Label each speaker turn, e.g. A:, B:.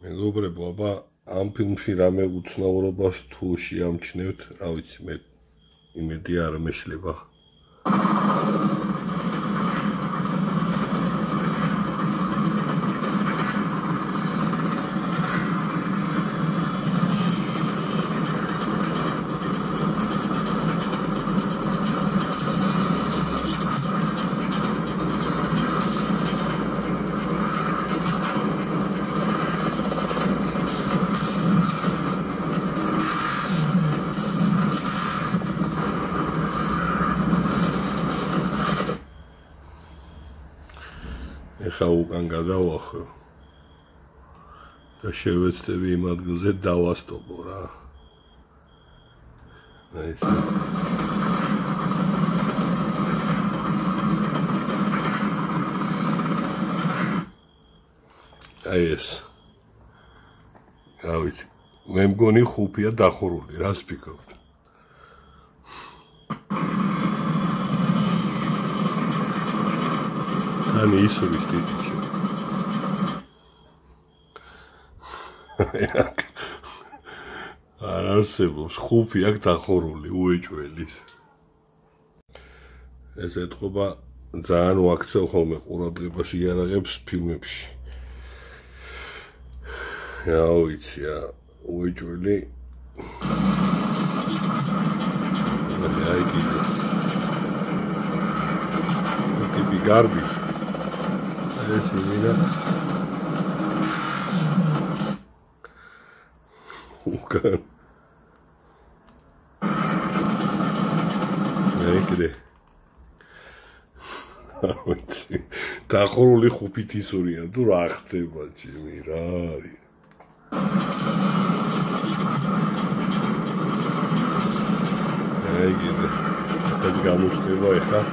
A: მეგობრებო, აბა ამ ფილმში რამე უცნაურობას თუ შეამჩნევთ, რა ვიცი, მე იმედი არ მეშლება. ეხა უკან გადავახო და შევეცდები იმ ადგილზე დავასტოპო რა. აი ეს. რა ვიცი, მე მგონი ხუფია დახურული, რას ფიქრობთ? Ani ისურის ტიპიჩი. არ არსებობს, ხუფი აქ დახურული, უეჭველის. ეს ეთყობა ძალიან ვაქცევ ხოლმე ყურადღებას იარაღებს ფილმებში. რა ვიცი, უეჭველი. აი კიდე. ტიპი გარბის. ეს იმენა უკან ნეკრე აუცი დახურული ხუფით ისურიან თუ რა ხდება ჩემი რა არის აი კიდე ეს გამოჩნდება ეხლა